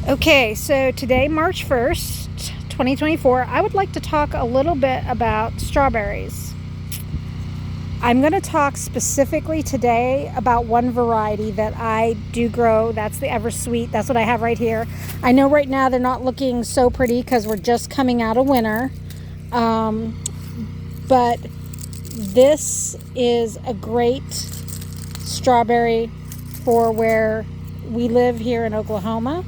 Okay, so today, March 1st, 2024, I would like to talk a little bit about strawberries. I'm going to talk specifically today about one variety that I do grow. That's the Eversweet. That's what I have right here. I know right now they're not looking so pretty because we're just coming out of winter. But this is a great strawberry for where we live here in Oklahoma.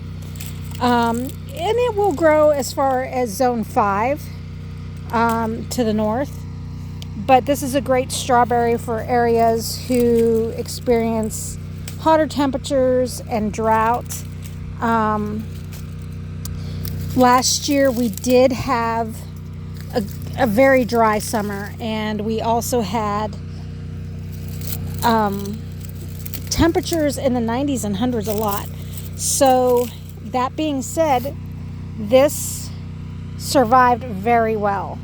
And it will grow as far as zone 5 to the north. But this is a great strawberry for areas who experience hotter temperatures and drought. Last year we did have a very dry summer, and we also had temperatures in the 90s and hundreds a lot. So that being said, this survived very well.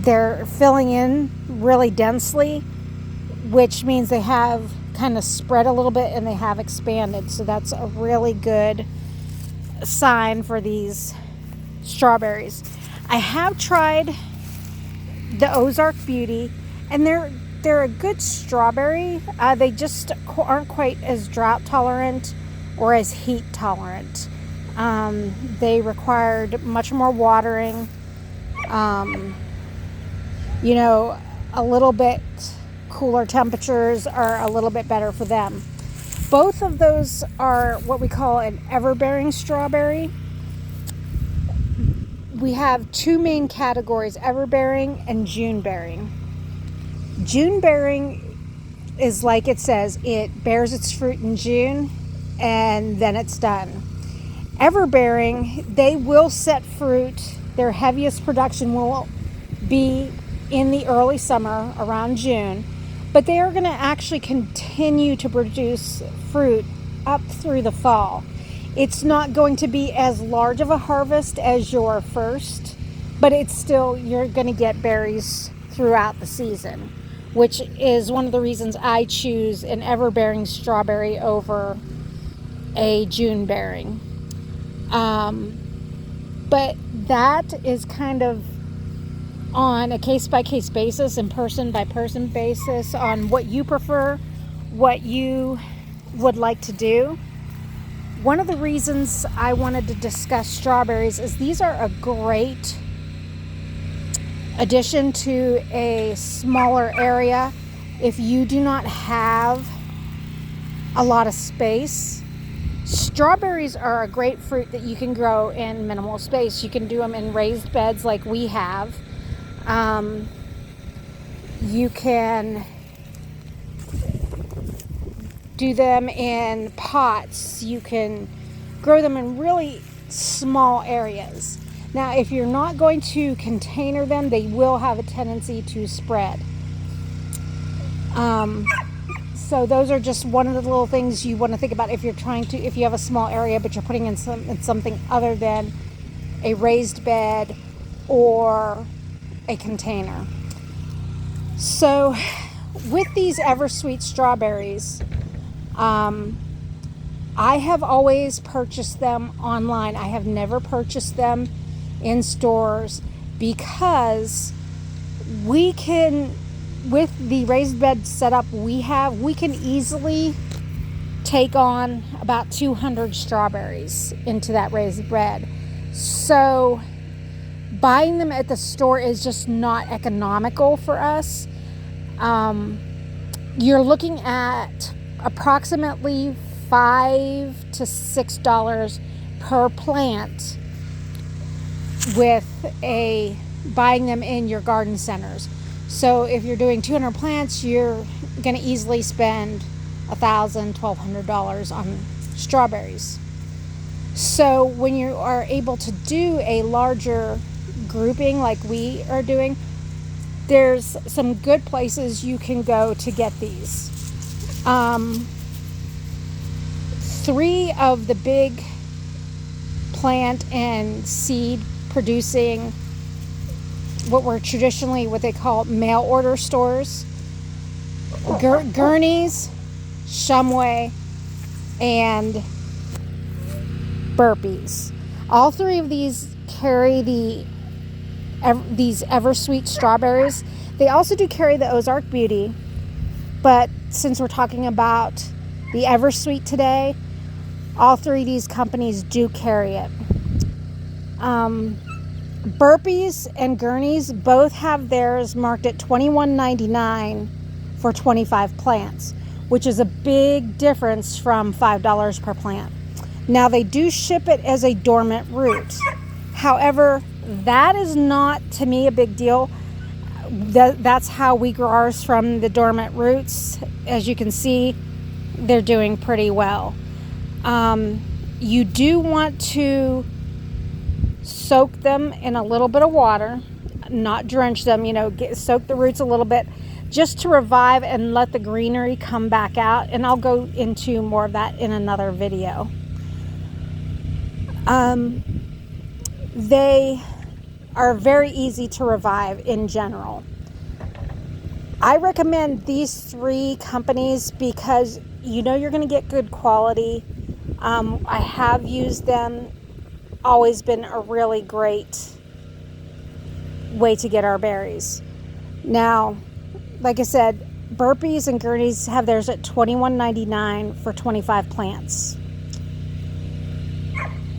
They're filling in really densely, which means they have kind of spread a little bit and they have expanded. So that's a really good sign for these strawberries. I have tried the Ozark Beauty, and they're a good strawberry. They just aren't quite as drought tolerant or as heat tolerant. They required much more watering. A little bit cooler temperatures are a little bit better for them. Both of those are what we call an everbearing strawberry. We have two main categories, everbearing and June-bearing. June-bearing is like it says, it bears its fruit in June and then it's done. Everbearing, they will set fruit. Their heaviest production will be in the early summer around June, but they are going to actually continue to produce fruit up through the fall. It's not going to be as large of a harvest as your first, but it's still, you're going to get berries throughout the season, which is one of the reasons I choose an everbearing strawberry over a June bearing. But that is kind of on a case-by-case basis and person-by-person basis on what you prefer, what you would like to do. One of the reasons I wanted to discuss strawberries is these are a great addition to a smaller area. If you do not have a lot of space, strawberries are a great fruit that you can grow in minimal space. You can do them in raised beds like we have. You can do them in pots. You can grow them in really small areas. Now, if you're not going to container them, they will have a tendency to spread. So those are just one of the little things you want to think about if you have a small area, but you're putting in something other than a raised bed or a container. So with these Eversweet strawberries, I have always purchased them online. I have never purchased them in stores because we can, with the raised bed setup we can easily take on about 200 strawberries into that raised bed. So buying them at the store is just not economical for us. You're looking at approximately $5 to $6 per plant with buying them in your garden centers. So if you're doing 200 plants, you're going to easily spend $1,000, $1,200 on strawberries. So when you are able to do a larger grouping like we are doing, there's some good places you can go to get these. 3 of the big plant and seed producing what they call mail order stores, Gurney's, Shumway, and Burpees. All three of these carry these Eversweet strawberries. They also do carry the Ozark Beauty, but since we're talking about the Eversweet today, all three of these companies do carry it. Burpees and Gurneys both have theirs marked at $21.99 for 25 plants, which is a big difference from $5 per plant. Now, they do ship it as a dormant root. However, that is not, to me, a big deal. That's how we grow ours, from the dormant roots. As you can see, they're doing pretty well. You do want to soak them in a little bit of water, not drench them, soak the roots a little bit just to revive and let the greenery come back out. And I'll go into more of that in another video. They are very easy to revive in general. I recommend these three companies because you're going to get good quality. I have used them. Always been a really great way to get our berries. Now, like I said, Burpees and Gurneys have theirs at $21.99 for 25 plants.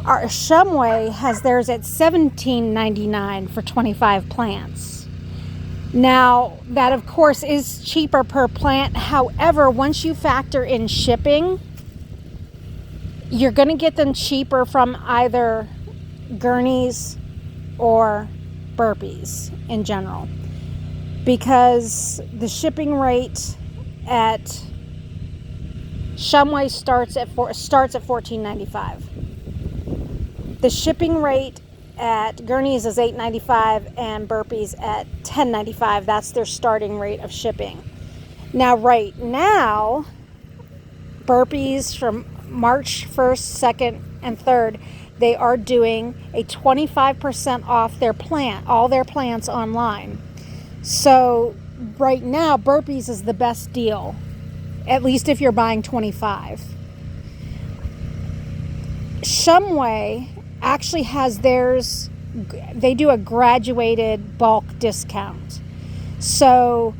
Our Shumway has theirs at $17.99 for 25 plants. Now, that of course is cheaper per plant. However, once you factor in shipping, you're going to get them cheaper from either Gurneys or Burpees in general, because the shipping rate at Shumway starts at $14.95. The shipping rate at Gurneys is $8.95 and Burpees at $10.95. That's their starting rate of shipping. Now, right now, Burpees from March 1st, 2nd, and 3rd, they are doing a 25% off all their plants online. So right now, Burpees is the best deal, at least if you're buying 25. Shumway actually has theirs, they do a graduated bulk discount. So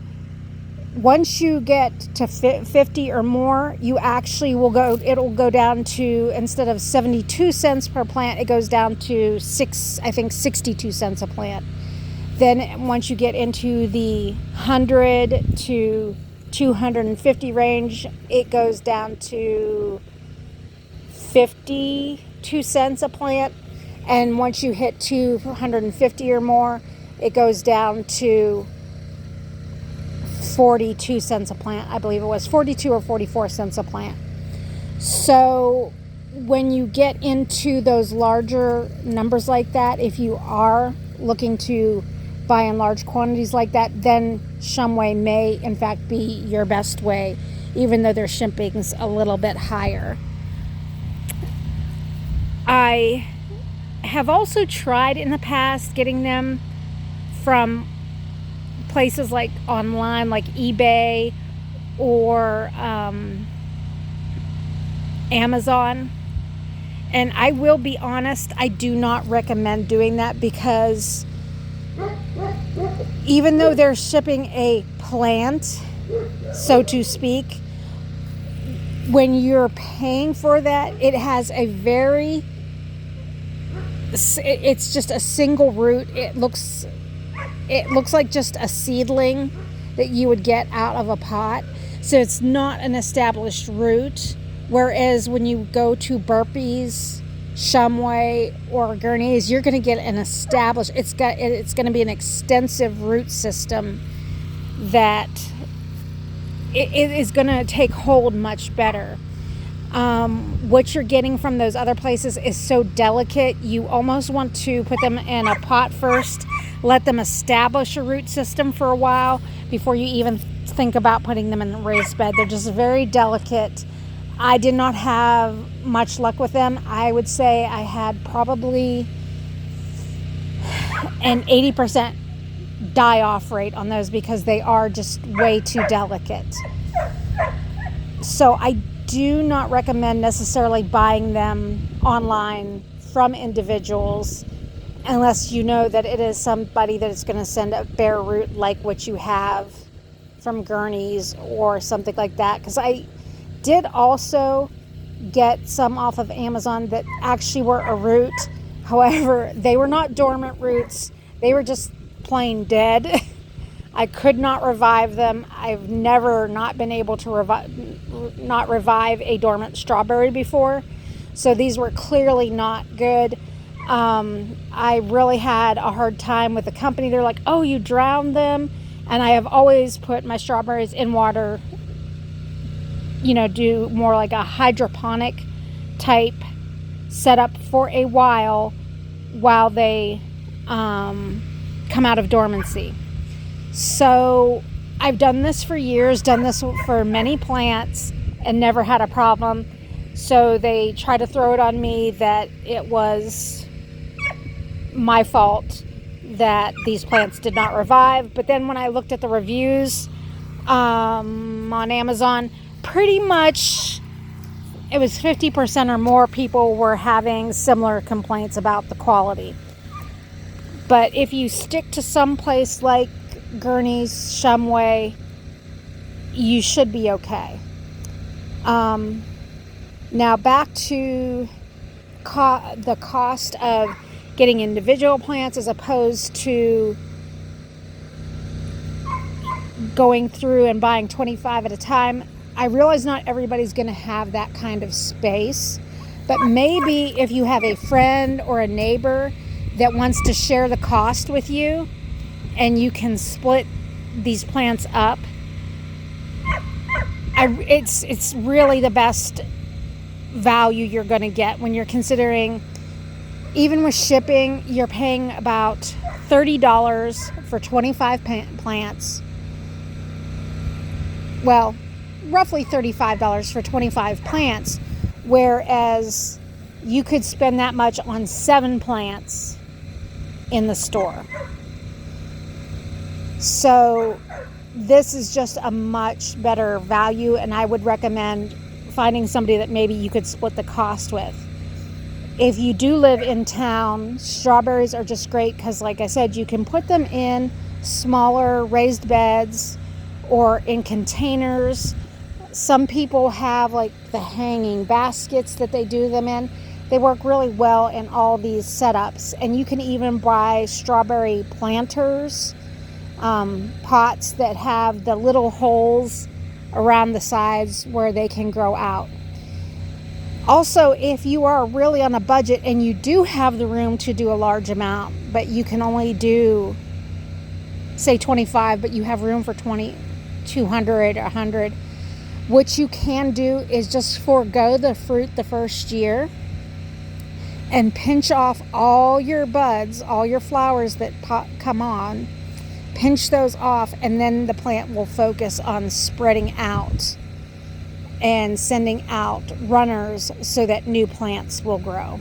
once you get to 50 or more, you actually it'll go down to, instead of 72 cents per plant, it goes down to 62 cents a plant. Then once you get into the 100 to 250 range, it goes down to 52 cents a plant. And once you hit 250 or more, it goes down to 42 cents a plant. I believe it was 42 or 44 cents a plant. So when you get into those larger numbers like that, if you are looking to buy in large quantities like that, then Shumway may in fact be your best way, even though their shipping's a little bit higher. I have also tried in the past getting them from places like online, like eBay or Amazon. And I will be honest, I do not recommend doing that, because even though they're shipping a plant, so to speak, when you're paying for that, it has it's just a single root. It looks like just a seedling that you would get out of a pot. So it's not an established root. Whereas when you go to Burpees, Shumway, or Gurneys, you're going to get an established, it's going to be an extensive root system that it is going to take hold much better. What you're getting from those other places is so delicate, you almost want to put them in a pot first, let them establish a root system for a while before you even think about putting them in a raised bed. They're just very delicate. I did not have much luck with them. I would say I had probably an 80% die-off rate on those, because they are just way too delicate. So I do not recommend necessarily buying them online from individuals unless you know that it is somebody that is going to send a bare root like what you have from Gurney's or something like that. Because I did also get some off of Amazon that actually were a root. However, they were not dormant roots. They were just plain dead. I could not revive them. I've never not been able to revive a dormant strawberry before. So these were clearly not good. I really had a hard time with the company. They're like, oh, you drowned them. And I have always put my strawberries in water, do more like a hydroponic type setup for a while they come out of dormancy. So I've done this for years, done this for many plants, and never had a problem. So they try to throw it on me that it was my fault that these plants did not revive. But then when I looked at the reviews on Amazon, pretty much it was 50% or more people were having similar complaints about the quality. But if you stick to some place like Gurney's, Shumway, you should be okay. Now back to the cost of getting individual plants as opposed to going through and buying 25 at a time. I realize not everybody's going to have that kind of space, but maybe if you have a friend or a neighbor that wants to share the cost with you and you can split these plants up, it's really the best value you're going to get when you're considering, even with shipping, you're paying about $30 for 25 plants. Well, roughly $35 for 25 plants, whereas you could spend that much on 7 plants in the store. So this is just a much better value, and I would recommend finding somebody that maybe you could split the cost with. If you do live in town, strawberries are just great because, like I said, you can put them in smaller raised beds or in containers. Some people have like the hanging baskets that they do them in. They work really well in all these setups. And you can even buy strawberry planters, pots that have the little holes around the sides where they can grow out. Also, if you are really on a budget and you do have the room to do a large amount, but you can only do, say 25, but you have room for 20, 200, 100, what you can do is just forego the fruit the first year and pinch off all your buds, all your flowers that come on, pinch those off, and then the plant will focus on spreading out and sending out runners so that new plants will grow.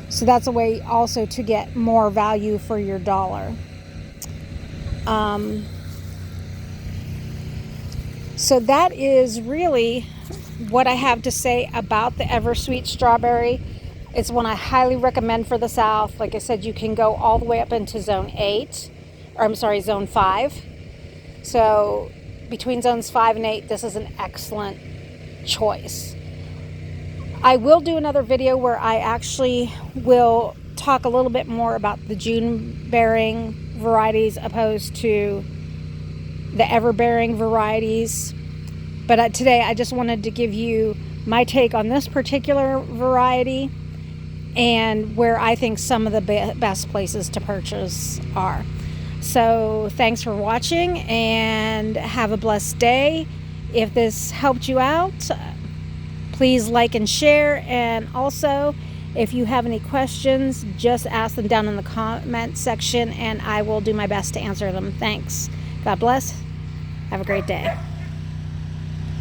So that's a way also to get more value for your dollar. So that is really what I have to say about the Eversweet strawberry. It's one I highly recommend for the South. Like I said, you can go all the way up into zone 5. So between zones 5 and 8, this is an excellent choice. I will do another video where I actually will talk a little bit more about the June bearing varieties opposed to the ever bearing varieties. But today I just wanted to give you my take on this particular variety and where I think some of the best places to purchase are. So thanks for watching and have a blessed day. If this helped you out, please like and share. And also, if you have any questions, just ask them down in the comment section and I will do my best to answer them. Thanks. God bless. Have a great day.